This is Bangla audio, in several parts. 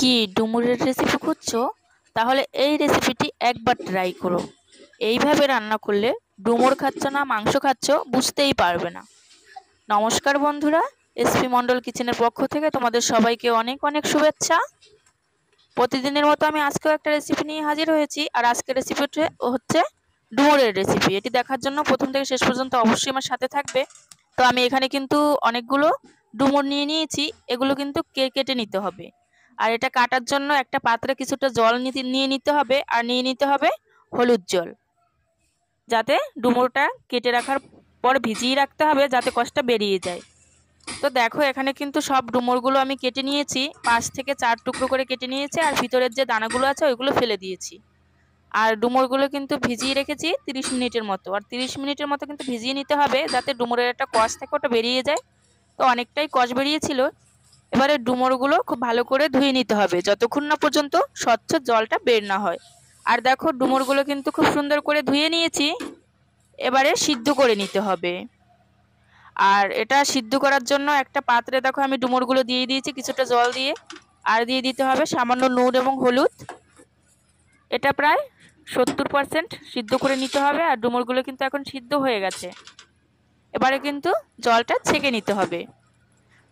কি ডুমুরের রেসিপি খুঁজছো? তাহলে এই রেসিপিটি একবার ট্রাই করো। এইভাবে রান্না করলে ডুমুর খাচ্ছ না মাংস খাচ্ছ বুঝতেই পারবে না। নমস্কার বন্ধুরা, এসপি মন্ডল কিচেনের পক্ষ থেকে তোমাদের সবাইকে অনেক অনেক শুভেচ্ছা। প্রতিদিনের মতো আমি আজকেও একটা রেসিপি নিয়ে হাজির হয়েছি, আর আজকের রেসিপিটি হচ্ছে ডুমুরের রেসিপি। এটি দেখার জন্য প্রথম থেকে শেষ পর্যন্ত অবশ্যই আমার সাথে থাকবে। তো আমি এখানে কিন্তু অনেকগুলো ডুমুর নিয়ে নিয়েছি, এগুলো কিন্তু কেটে নিতে হবে। আর এটা কাটার জন্য একটা পাত্রে কিছুটা জল নিয়ে নিতে হবে, আর নিয়ে নিতে হবে হলুদ জল, যাতে ডুমুরটা কেটে রাখার পর ভিজিয়ে রাখতে হবে যাতে কষটা বেরিয়ে যায়। তো দেখো এখানে কিন্তু সব ডুমুরগুলো আমি কেটে নিয়েছি, 5 থেকে 4 টুকরো করে কেটে নিয়েছি, আর ভিতরের যে দানাগুলো আছে ওইগুলো ফেলে দিয়েছি। আর ডুমুরগুলো কিন্তু ভিজিয়ে রেখেছি 30 মিনিটের মতো, আর 30 মিনিটের মতো কিন্তু ভিজিয়ে নিতে হবে যাতে ডুমুরের একটা কষ থাকে ওটা বেরিয়ে যায়। তো অনেকটাই কষ বেরিয়েছিল। এবারে ডুমুরগুলো খুব ভালো করে ধুয়ে নিতে হবে যতক্ষণ না পর্যন্ত স্বচ্ছ জলটা বের না হয়। আর দেখো ডুমুরগুলো কিন্তু খুব সুন্দর করে ধুয়ে নিয়েছি, এবারে সিদ্ধ করে নিতে হবে। আর এটা সিদ্ধ করার জন্য একটা পাত্রে দেখো আমি ডুমুরগুলো দিয়ে দিয়েছি কিছুটা জল দিয়ে, আর দিয়ে দিতে হবে সামান্য নুন এবং হলুদ। এটা প্রায় 70% সিদ্ধ করে নিতে হবে, আর ডুমুরগুলো কিন্তু এখন সিদ্ধ হয়ে গেছে। এবারে কিন্তু জলটা ছেঁকে নিতে হবে।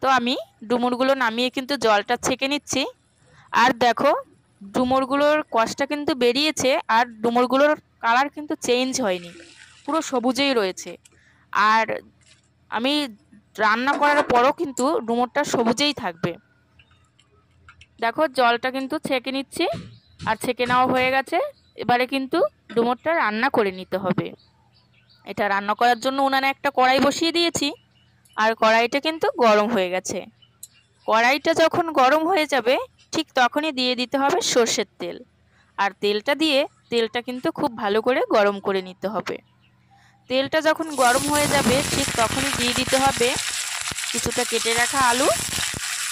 তো আমি ডুমুরগুলো নামিয়ে কিন্তু জলটা ছেঁকে নিচ্ছি। আর দেখো ডুমুরগুলোর কষটা কিন্তু বেরিয়েছে, আর ডুমুরগুলোর কালার কিন্তু চেঞ্জ হয়নি, পুরো সবুজেই রয়েছে। আর আমি রান্না করার পরও কিন্তু ডুমুরটা সবুজেই থাকবে। দেখো জলটা কিন্তু ছেঁকে নিচ্ছি, আর ছেঁকে নেওয়া হয়ে গেছে। এবারে কিন্তু ডুমুরটা রান্না করে নিতে হবে। এটা রান্না করার জন্য উনানে একটা কড়াই বসিয়ে দিয়েছি, আর কড়াইটা কিন্তু গরম হয়ে গেছে। কড়াইটা যখন গরম হয়ে যাবে ঠিক তখনই দিয়ে দিতে হবে সর্ষের তেল। আর তেলটা কিন্তু খুব ভালো করে গরম করে নিতে হবে। তেলটা যখন গরম হয়ে যাবে ঠিক তখনই দিয়ে দিতে হবে কিছুটা কেটে রাখা আলু।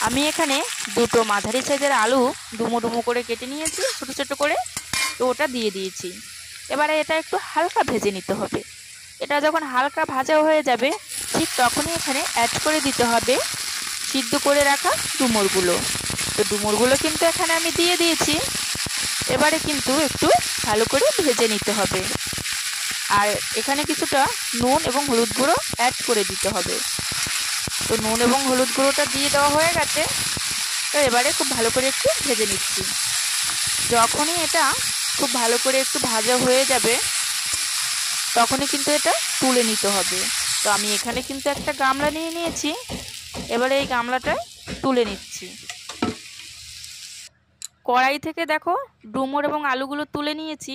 আমি এখানে দুটো মাঝারি সাইজের আলু ডুমো ডুমো করে কেটে নিয়েছি ছোটো ছোটো করে, তো ওটা দিয়ে দিয়েছি। এবারে এটা একটু হালকা ভেজে নিতে হবে। এটা যখন হালকা ভাজা হয়ে যাবে ঠিক তখনই এখানে অ্যাড করে দিতে হবে সিদ্ধ করে রাখা ডুমুরগুলো। তো ডুমুরগুলো কিন্তু এখানে আমি দিয়ে দিয়েছি। এবারে কিন্তু একটু ভালো করে ভেজে নিতে হবে, আর এখানে কিছুটা নুন এবং হলুদ গুঁড়ো অ্যাড করে দিতে হবে। তো নুন এবং হলুদ গুঁড়োটা দিয়ে দেওয়া হয়ে গেছে। তো এবারে খুব ভালো করে একটু ভেজে নিচ্ছি। যখনই এটা খুব ভালো করে একটু ভাজা হয়ে যাবে তখনই কিন্তু এটা তুলে নিতে হবে। তো আমি এখানে কিন্তু একটা গামলা নিয়ে নিয়েছি, এবারে এই গামলাটায় তুলে নিচ্ছি। কড়াই থেকে দেখো ডুমুর এবং আলুগুলো তুলে নিয়েছি,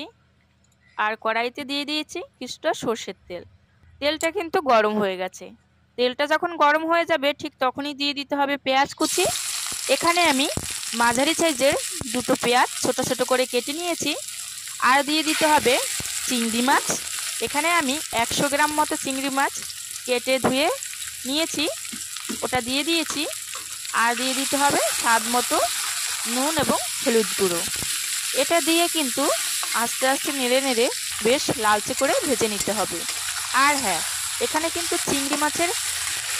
আর কড়াইতে দিয়ে দিয়েছি কিছুটা সর্ষের তেল। তেলটা কিন্তু গরম হয়ে গেছে। তেলটা যখন গরম হয়ে যাবে ঠিক তখনই দিয়ে দিতে হবে পেঁয়াজ কুচি। এখানে আমি মাঝারি সাইজের দুটো পেঁয়াজ ছোট ছোট করে কেটে নিয়েছি। আর দিয়ে দিতে হবে চিংড়ি মাছ। এখানে আমি 100 গ্রাম মতো চিংড়ি মাছ কেটে ধুয়ে নিয়েছি, ওটা দিয়ে দিয়েছি। আর দিয়ে দিতে হবে স্বাদ মতো নুন এবং হলুদ গুঁড়ো। এটা দিয়ে কিন্তু আস্তে আস্তে নেড়ে নেড়ে বেশ লালচে করে ভেজে নিতে হবে। আর হ্যাঁ, এখানে কিন্তু চিংড়ি মাছের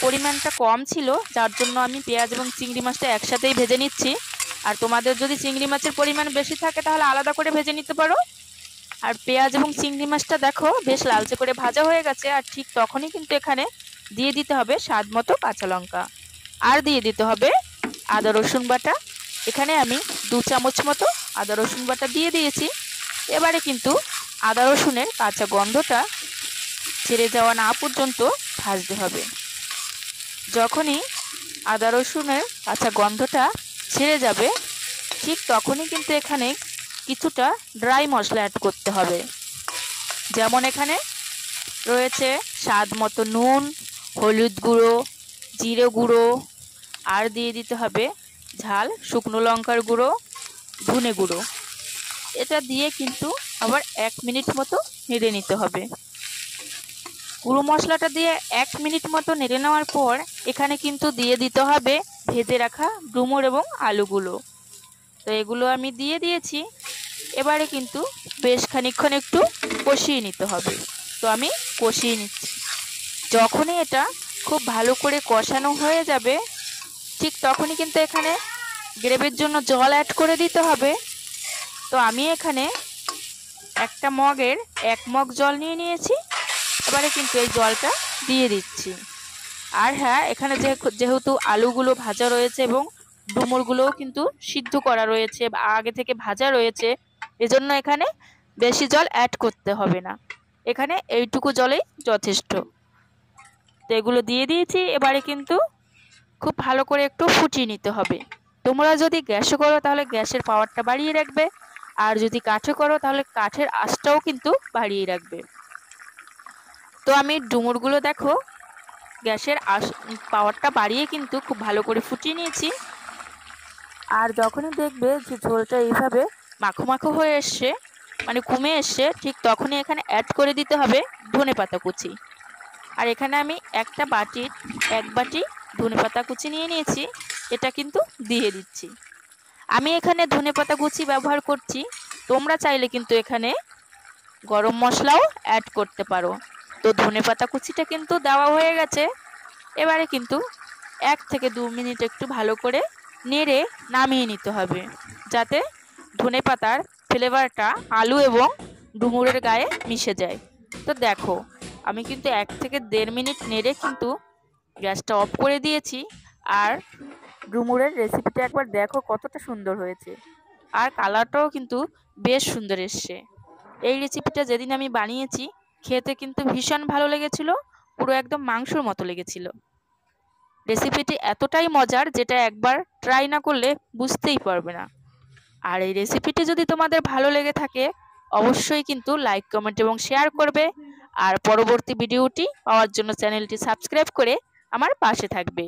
পরিমাণটা কম ছিল, যার জন্য আমি পেঁয়াজ এবং চিংড়ি মাছটা একসাথেই ভেজে নিচ্ছি। আর তোমাদের যদি চিংড়ি মাছের পরিমাণ বেশি থাকে তাহলে আলাদা করে ভেজে নিতে পারো। আর পেঁয়াজ এবং চিংড়ি মাছটা দেখো বেশ লালচে করে ভাজা হয়ে গেছে, আর ঠিক তখনই কিন্তু এখানে দিয়ে দিতে হবে স্বাদ মতো কাঁচা লঙ্কা। আর দিয়ে দিতে হবে আদা রসুন বাটা। এখানে আমি 2 চামচ মতো আদা রসুন বাটা দিয়ে দিয়েছি। এবারে কিন্তু আদা রসুনের কাঁচা গন্ধটা ছেড়ে যাওয়া না পর্যন্ত ভাজতে হবে। যখনই আদা রসুনের কাঁচা গন্ধটা ছেড়ে যাবে ঠিক তখনই কিন্তু এখানে কিছুটা ড্রাই মশলা অ্যাড করতে হবে। যেমন এখানে রয়েছে স্বাদ মতো নুন, হলুদ গুঁড়ো, জিরে গুঁড়ো, আর দিয়ে দিতে হবে ঝাল শুকনো লঙ্কার গুঁড়ো, ধনে গুঁড়ো। এটা দিয়ে কিন্তু আবার 1 মিনিট মতো নেড়ে নিতে হবে। গুঁড়ো মশলাটা দিয়ে 1 মিনিট মতো নেড়ে নেওয়ার পর এখানে কিন্তু দিয়ে দিতে হবে ভেজে রাখা ডুমুর এবং আলুগুলো। তো এগুলো আমি দিয়ে দিয়েছি। এবারে কিন্তু বেশ খানিকক্ষণ একটু কষিয়ে নিতে হবে। তো আমি কষিয়ে নিচ্ছি। যখনই এটা খুব ভালো করে কষানো হয়ে যাবে ঠিক তখনই কিন্তু এখানে গ্রেভির জন্য জল অ্যাড করে দিতে হবে। তো আমি এখানে একটা মগের 1 মগ জল নিয়ে নিয়েছি। এবারে কিন্তু এই জলটা দিয়ে দিচ্ছি। আর হ্যাঁ, এখানে যেহেতু আলুগুলো ভাজা রয়েছে এবং ডুমুরগুলোও কিন্তু সিদ্ধ করা রয়েছে বা আগে থেকে ভাজা রয়েছে, এজন্য এখানে বেশি জল অ্যাড করতে হবে না। এখানে এইটুকু জলেই যথেষ্ট। তো এগুলো দিয়ে দিয়েছি। এবারে কিন্তু খুব ভালো করে একটু ফুটিয়ে নিতে হবে। তোমরা যদি গ্যাসে করো তাহলে গ্যাসের পাওয়ারটা বাড়িয়ে রাখবে, আর যদি কাঠে করো তাহলে কাঠের আঁচটাও কিন্তু বাড়িয়ে রাখবে। তো আমি ডুমুরগুলো দেখো গ্যাসের পাওয়ারটা বাড়িয়ে কিন্তু খুব ভালো করে ফুটিয়ে নিয়েছি। আর যখনই দেখবে যে ঝোলটা এইভাবে মাখো মাখো হয়ে এসছে, মানে কমে এসছে, ঠিক তখনই এখানে অ্যাড করে দিতে হবে ধনেপাতা কুচি। আর এখানে আমি একটা বাটির 1 বাটি ধনেপাতা কুচি নিয়ে নিয়েছি, এটা কিন্তু দিয়ে দিচ্ছি। আমি এখানে ধনেপাতা কুচি ব্যবহার করছি, তোমরা চাইলে কিন্তু এখানে গরম মশলাও অ্যাড করতে পারো। তো ধনেপাতা কুচিটা কিন্তু দেওয়া হয়ে গেছে। এবারে কিন্তু 1 থেকে 2 মিনিট একটু ভালো করে নেড়ে নামিয়ে নিতে হবে, যাতে ধনেপাতার ফ্লেভারটা আলু এবং ডুমুরের গায়ে মিশে যায়। তো দেখো আমি কিন্তু 1 থেকে 1.5 মিনিট নেড়ে কিন্তু গ্যাসটা অফ করে দিয়েছি। আর ডুমুরের রেসিপিটা একবার দেখো কতটা সুন্দর হয়েছে, আর কালারটাও কিন্তু বেশ সুন্দর এসছে। এই রেসিপিটা যেদিন আমি বানিয়েছি খেতে কিন্তু ভীষণ ভালো লেগেছিল, পুরো একদম মাংসর মতো লেগেছিল। রেসিপিটি এতটাই মজার যেটা একবার ট্রাই না করলে বুঝতেই পারবে না। আর এই রেসিপিটি যদি তোমাদের ভালো লেগে থাকে অবশ্যই কিন্তু লাইক, কমেন্ট এবং শেয়ার করবে। আর পরবর্তী ভিডিওটি পাওয়ার জন্য চ্যানেলটি সাবস্ক্রাইব করে আমার পাশে থাকবে।